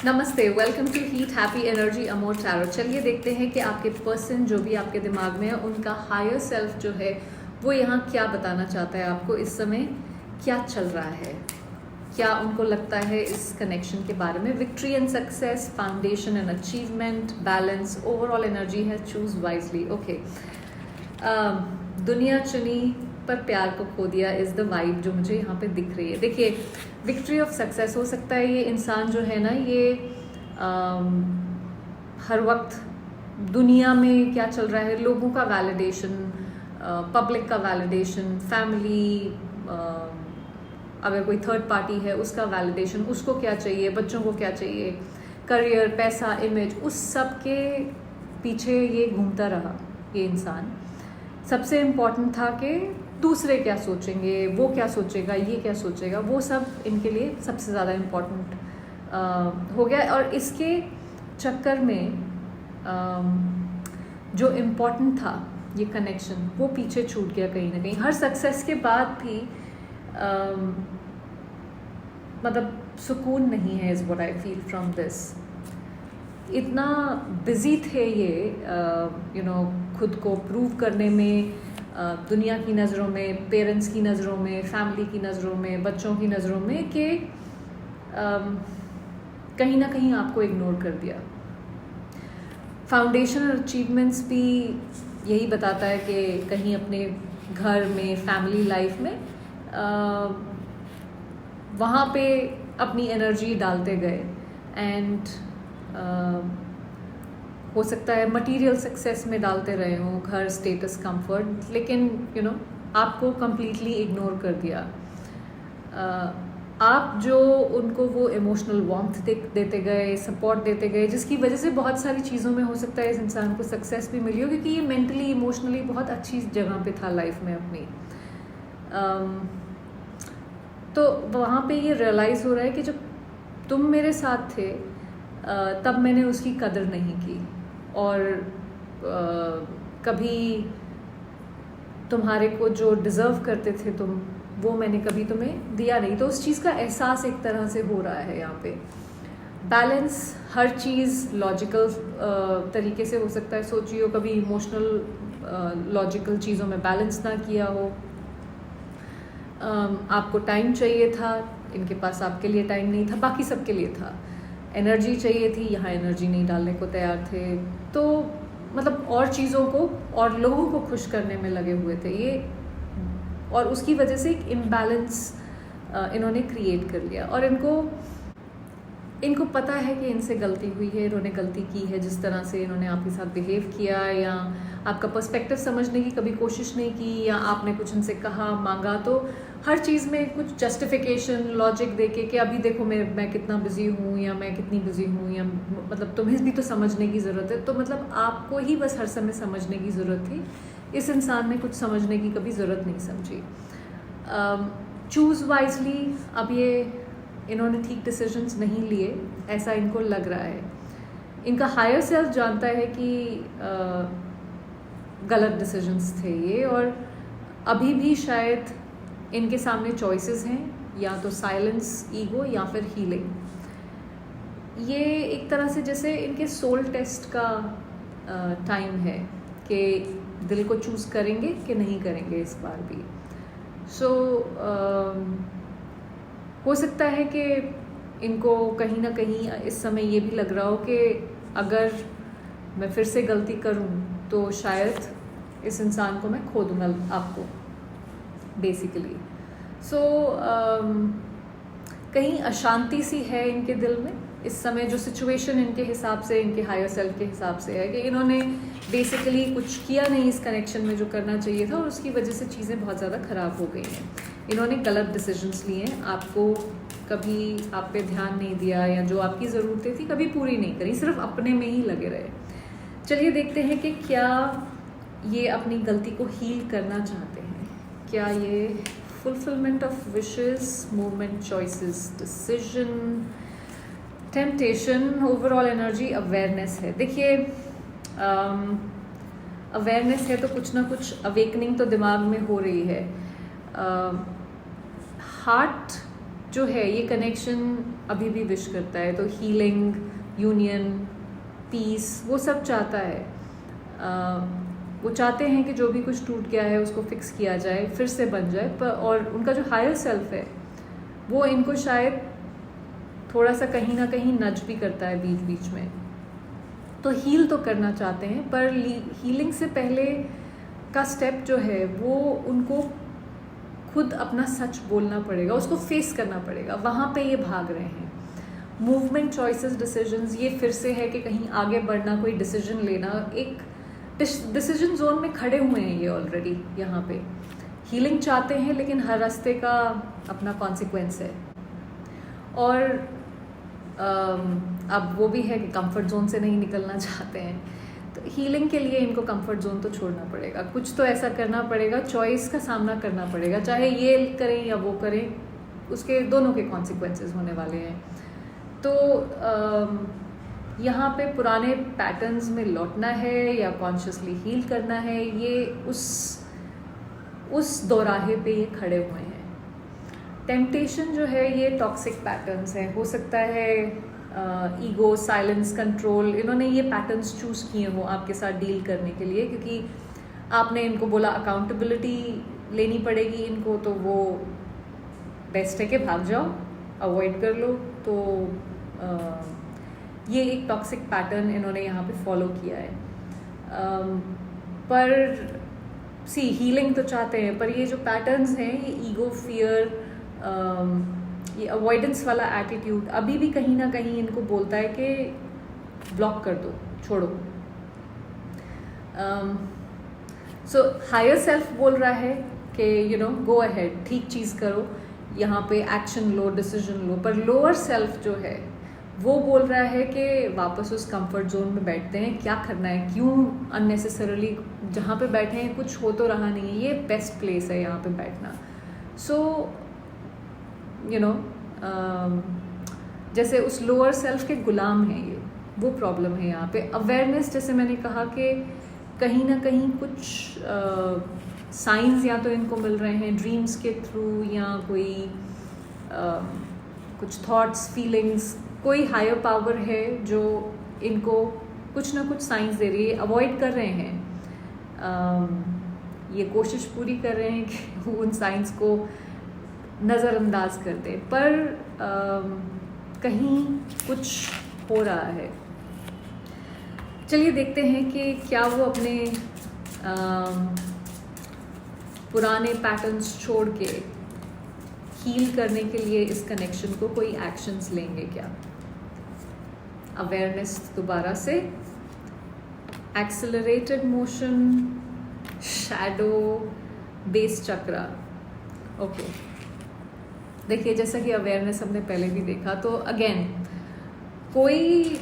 नमस्ते, welcome to heat happy energy amor tarot. चलिए देखते हैं कि आपके पर्सन जो भी आपके दिमाग में है उनका हायर सेल्फ जो है वो यहाँ क्या बताना चाहता है आपको। इस समय क्या चल रहा है, क्या उनको लगता है इस कनेक्शन के बारे में। Victory and success, foundation and achievement, balance, overall energy है, चूज वाइजली। ओके, दुनिया चुनी पर प्यार को खो दिया इज द वाइब जो मुझे यहाँ पे दिख रही है। देखिए, विक्ट्री ऑफ सक्सेस हो सकता है ये इंसान जो है ना ये हर वक्त दुनिया में क्या चल रहा है, लोगों का वैलिडेशन, पब्लिक का वैलिडेशन, फैमिली, अगर कोई थर्ड पार्टी है उसका वैलिडेशन, उसको क्या चाहिए, बच्चों को क्या चाहिए, करियर, पैसा, इमेज, उस सब के पीछे ये घूमता रहा ये इंसान। सबसे इम्पॉर्टेंट था कि दूसरे क्या सोचेंगे, वो क्या सोचेगा, ये क्या सोचेगा, वो सब इनके लिए सबसे ज़्यादा इम्पॉर्टेंट हो गया। और इसके चक्कर में जो इम्पॉर्टेंट था ये कनेक्शन, वो पीछे छूट गया कहीं ना कहीं। हर सक्सेस के बाद भी मतलब सुकून नहीं है, is what I feel from this. इतना बिजी थे ये खुद को प्रूव करने में, दुनिया की नज़रों में, पेरेंट्स की नज़रों में, फैमिली की नज़रों में, बच्चों की नज़रों में, कि कहीं ना कहीं आपको इग्नोर कर दिया। फाउंडेशन और अचीवमेंट्स भी यही बताता है कि कहीं अपने घर में, फैमिली लाइफ में वहाँ पे अपनी एनर्जी डालते गए। एंड हो सकता है मटेरियल सक्सेस में डालते रहे हों, घर, स्टेटस, कंफर्ट, लेकिन आपको कंप्लीटली इग्नोर कर दिया। आप जो उनको वो इमोशनल वार्मथ देते गए, सपोर्ट देते गए, जिसकी वजह से बहुत सारी चीज़ों में हो सकता है इस इंसान को सक्सेस भी मिली हो, क्योंकि ये मेंटली, इमोशनली बहुत अच्छी जगह पे था लाइफ में अपनी। तो वहाँ पे ये रियलाइज़ हो रहा है कि जब तुम मेरे साथ थे तब मैंने उसकी कदर नहीं की, और कभी तुम्हारे को जो डिज़र्व करते थे तुम, वो मैंने कभी तुम्हें दिया नहीं। तो उस चीज़ का एहसास एक तरह से हो रहा है यहाँ पे। बैलेंस, हर चीज़ लॉजिकल तरीके से हो सकता है सोची हो, कभी इमोशनल लॉजिकल चीज़ों में बैलेंस ना किया हो। आपको टाइम चाहिए था, इनके पास आपके लिए टाइम नहीं था, बाकी सबके लिए था। एनर्जी चाहिए थी, यहाँ एनर्जी नहीं डालने को तैयार थे। तो मतलब और चीज़ों को और लोगों को खुश करने में लगे हुए थे ये, और उसकी वजह से एक इम्बैलेंस इन्होंने क्रिएट कर लिया। और इनको पता है कि इनसे गलती हुई है, इन्होंने गलती की है, जिस तरह से इन्होंने आपके साथ बिहेव किया, या आपका पर्सपेक्टिव समझने की कभी कोशिश नहीं की, या आपने कुछ इनसे कहा, मांगा, तो हर चीज़ में कुछ जस्टिफिकेशन, लॉजिक देके कि अभी देखो मैं कितना बिजी हूँ, या मैं कितनी बिजी हूँ, या मतलब तुम्हें भी तो समझने की ज़रूरत है। तो मतलब आपको ही बस हर समय समझने की ज़रूरत थी। इस इंसान ने कुछ समझने की कभी ज़रूरत नहीं समझी। चूज़ वाइजली, अब ये इन्होंने ठीक डिसीजंस नहीं लिए, ऐसा इनको लग रहा है। इनका हायर सेल्फ जानता है कि गलत डिसीजंस थे ये, और अभी भी शायद इनके सामने चॉइसेस हैं, या तो साइलेंस, ईगो, या फिर हीलिंग। ये एक तरह से जैसे इनके सोल टेस्ट का टाइम है कि दिल को चूज़ करेंगे कि नहीं करेंगे इस बार भी। हो सकता है कि इनको कहीं ना कहीं इस समय ये भी लग रहा हो कि अगर मैं फिर से गलती करूं तो शायद इस इंसान को मैं खो दूंगा आपको, बेसिकली। कहीं अशांति सी है इनके दिल में इस समय। जो सिचुएशन इनके हिसाब से, इनके हायर सेल्फ के हिसाब से है कि इन्होंने बेसिकली कुछ किया नहीं इस कनेक्शन में जो करना चाहिए था, और उसकी वजह से चीज़ें बहुत ज़्यादा ख़राब हो गई हैं। इन्होंने गलत डिसीजंस लिए हैं, आपको कभी आप पे ध्यान नहीं दिया, या जो आपकी ज़रूरतें थी कभी पूरी नहीं करी, सिर्फ अपने में ही लगे रहे। चलिए देखते हैं कि क्या ये अपनी गलती को हील करना चाहते हैं। क्या ये fulfilment of wishes, movement, choices, decision, temptation, overall energy, awareness है। देखिए, अवेयरनेस है तो कुछ ना कुछ अवेकनिंग तो दिमाग में हो रही है। हार्ट जो है ये कनेक्शन अभी भी विश करता है। तो हीलिंग, यूनियन, पीस, वो सब चाहता है। वो चाहते हैं कि जो भी कुछ टूट गया है उसको फिक्स किया जाए, फिर से बन जाए। और उनका जो हायर सेल्फ है वो इनको शायद थोड़ा सा कहीं ना कहीं नज भी करता है बीच बीच में। तो हील तो करना चाहते हैं, पर हीलिंग से पहले का स्टेप जो है वो उनको खुद अपना सच बोलना पड़ेगा, उसको फेस करना पड़ेगा। वहाँ पे ये भाग रहे हैं। मूवमेंट, चॉइसेस, डिसीजंस, ये फिर से है कि कहीं आगे बढ़ना, कोई डिसीजन लेना, एक डिसीजन जोन में खड़े हुए हैं ये ऑलरेडी। यहाँ पे हीलिंग चाहते हैं, लेकिन हर रास्ते का अपना कॉन्सिक्वेंस है। और अब वो भी है कि कंफर्ट जोन से नहीं निकलना चाहते हैं। तो हीलिंग के लिए इनको कंफर्ट जोन तो छोड़ना पड़ेगा, कुछ तो ऐसा करना पड़ेगा, चॉइस का सामना करना पड़ेगा। चाहे ये करें या वो करें, उसके दोनों के कॉन्सिक्वेंसेस होने वाले हैं। तो यहाँ पे पुराने पैटर्न्स में लौटना है या कॉन्शियसली हील करना है, ये उस दोराहे पे ये खड़े हुए हैं। टेम्पटेशन जो है ये टॉक्सिक पैटर्न्स हैं। हो सकता है ईगो, साइलेंस, कंट्रोल, इन्होंने ये पैटर्न्स चूज़ किए हो आपके साथ डील करने के लिए, क्योंकि आपने इनको बोला अकाउंटेबिलिटी लेनी पड़ेगी इनको, तो वो बेस्ट है कि भाग जाओ, अवॉइड कर लो। तो ये एक टॉक्सिक पैटर्न इन्होंने यहाँ पे फॉलो किया है। पर हीलिंग तो चाहते हैं, पर ये जो पैटर्न्स हैं, ये ईगो, फियर, ये अवॉइडेंस वाला एटीट्यूड अभी भी कहीं ना कहीं इनको बोलता है कि ब्लॉक कर दो, छोड़ो। सो हायर सेल्फ बोल रहा है कि गो अहेड, ठीक चीज़ करो, यहाँ पे एक्शन लो, डिसीजन लो। पर लोअर सेल्फ जो है वो बोल रहा है कि वापस उस कंफर्ट जोन में बैठते हैं, क्या करना है, क्यों अननेसेसरली जहाँ पे बैठे हैं कुछ हो तो रहा नहीं है, ये बेस्ट प्लेस है यहाँ पे बैठना। सो जैसे उस लोअर सेल्फ के गुलाम हैं ये, वो प्रॉब्लम है यहाँ पे। अवेयरनेस, जैसे मैंने कहा कि कहीं ना कहीं कुछ साइंस या तो इनको मिल रहे हैं ड्रीम्स के थ्रू, या कोई कुछ थॉट्स, फीलिंग्स, कोई हायर पावर है जो इनको कुछ ना कुछ साइंस दे रही है। अवॉइड कर रहे हैं, ये कोशिश पूरी कर रहे हैं कि उन साइंस को नज़रअंदाज कर दें, पर कहीं कुछ हो रहा है। चलिए देखते हैं कि क्या वो अपने पुराने पैटर्न्स छोड़ के हील करने के लिए इस कनेक्शन को कोई एक्शंस लेंगे क्या। अवेयरनेस दोबारा से, एक्सेलरेटेड मोशन, शैडो, बेस चक्रा। ओके, देखिए जैसा कि अवेयरनेस हमने पहले भी देखा, तो अगेन कोई,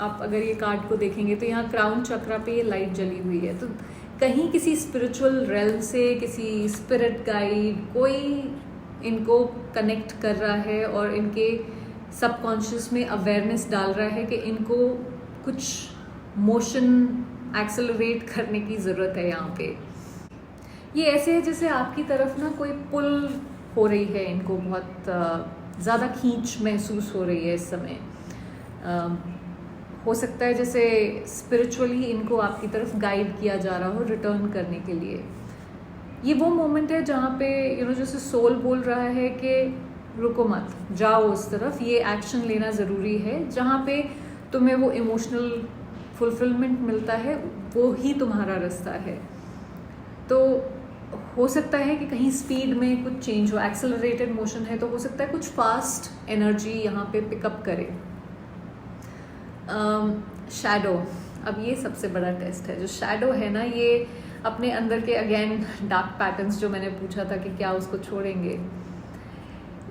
आप अगर ये कार्ड को देखेंगे तो यहाँ क्राउन चक्रा पे ये लाइट जली हुई है। तो कहीं किसी स्पिरिचुअल रेल्म से, किसी स्पिरिट गाइड, कोई इनको कनेक्ट कर रहा है और इनके सबकॉन्शियस में अवेयरनेस डाल रहा है कि इनको कुछ मोशन एक्सेलरेट करने की ज़रूरत है यहाँ पे। ये ऐसे है जैसे आपकी तरफ ना कोई पुल हो रही है, इनको बहुत ज़्यादा खींच महसूस हो रही है इस समय। हो सकता है जैसे स्पिरिचुअली इनको आपकी तरफ गाइड किया जा रहा हो रिटर्न करने के लिए। ये वो मोमेंट है जहाँ पे जैसे सोल बोल रहा है कि रुको मत, जाओ उस तरफ, ये एक्शन लेना ज़रूरी है। जहाँ पे तुम्हें वो इमोशनल फुलफिलमेंट मिलता है, वो ही तुम्हारा रास्ता है। तो हो सकता है कि कहीं स्पीड में कुछ चेंज हो, एक्सेलरेटेड मोशन है तो हो सकता है कुछ फास्ट एनर्जी यहाँ पे पिकअप करे। शैडो, अब ये सबसे बड़ा टेस्ट है। जो शैडो है ना, ये अपने अंदर के अगेन डार्क पैटर्न्स जो मैंने पूछा था कि क्या उसको छोड़ेंगे।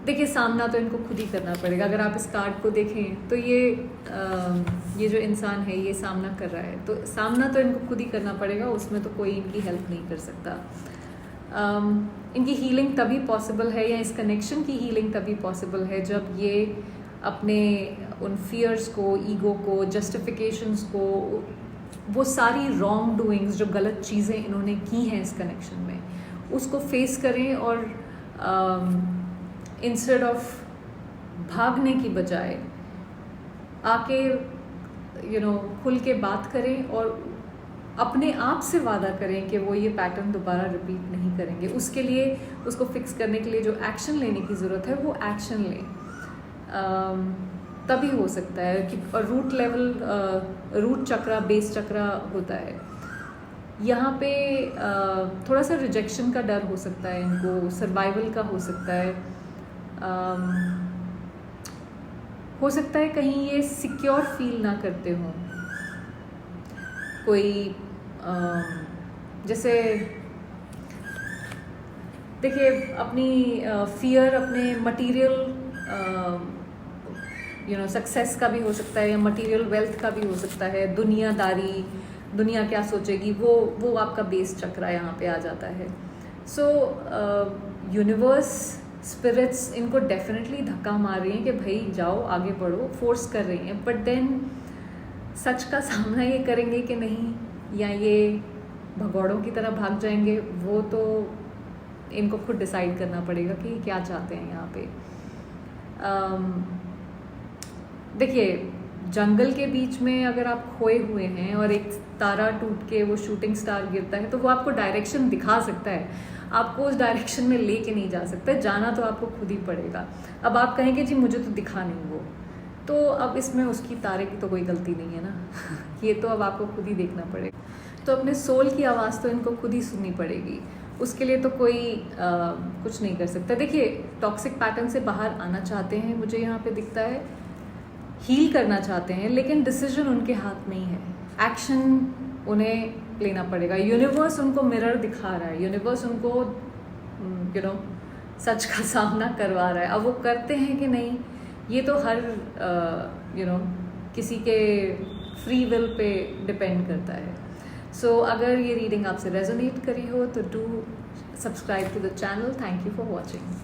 देखिए सामना तो इनको खुद ही करना पड़ेगा। अगर आप इस कार्ड को देखें तो ये जो इंसान है ये सामना कर रहा है, तो सामना तो इनको खुद ही करना पड़ेगा, उसमें तो कोई इनकी हेल्प नहीं कर सकता। इनकी हीलिंग तभी पॉसिबल है, या इस कनेक्शन की हीलिंग तभी पॉसिबल है जब ये अपने उन फियर्स को, ईगो को, जस्टिफिकेशंस को, वो सारी रॉन्ग डूइंग्स, जो गलत चीज़ें इन्होंने की हैं इस कनेक्शन में, उसको फेस करें और इंस्टेड ऑफ भागने की बजाय आके खुल के बात करें और अपने आप से वादा करें कि वो ये पैटर्न दोबारा रिपीट नहीं करेंगे। उसके लिए उसको फिक्स करने के लिए जो एक्शन लेने की ज़रूरत है वो एक्शन लें, तभी हो सकता है कि रूट लेवल, रूट चक्रा, बेस चक्रा होता है। यहाँ पे थोड़ा सा रिजेक्शन का डर हो सकता है इनको, सर्वाइवल का हो सकता है, हो सकता है कहीं ये सिक्योर फील ना करते हों। कोई जैसे देखिए अपनी फियर अपने मटेरियल सक्सेस का भी हो सकता है, या मटेरियल वेल्थ का भी हो सकता है, दुनियादारी, दुनिया क्या सोचेगी, वो आपका बेस चक्रा यहाँ पे आ जाता है। सो यूनिवर्स, स्पिरिट्स इनको डेफिनेटली धक्का मार रही हैं कि भाई जाओ आगे बढ़ो, फोर्स कर रही हैं, बट देन सच का सामना ये करेंगे कि नहीं, या ये भगौड़ों की तरह भाग जाएंगे, वो तो इनको खुद डिसाइड करना पड़ेगा कि क्या चाहते हैं यहाँ पे। देखिए जंगल के बीच में अगर आप खोए हुए हैं और एक तारा टूट के वो शूटिंग स्टार गिरता है तो वो आपको डायरेक्शन दिखा सकता है, आपको उस डायरेक्शन में लेके नहीं जा सकता, जाना तो आपको खुद ही पड़ेगा। अब आप कहेंगे जी मुझे तो दिखा नहीं वो, तो अब इसमें उसकी तारे की तो कोई गलती नहीं है ना ये तो अब आपको खुद ही देखना पड़ेगा। तो अपने सोल की आवाज़ तो इनको खुद ही सुननी पड़ेगी, उसके लिए तो कोई कुछ नहीं कर सकता। देखिए टॉक्सिक पैटर्न से बाहर आना चाहते हैं, मुझे यहाँ पे दिखता है, हील करना चाहते हैं, लेकिन डिसीजन उनके हाथ में ही है, एक्शन उन्हें लेना पड़ेगा। यूनिवर्स उनको मिरर दिखा रहा है, यूनिवर्स उनको सच का सामना करवा रहा है। अब वो करते हैं कि नहीं ये तो हर किसी के फ्री विल पे डिपेंड करता है। सो अगर ये रीडिंग आपसे रेजोनेट करी हो तो do subscribe to the channel. Thank you for watching.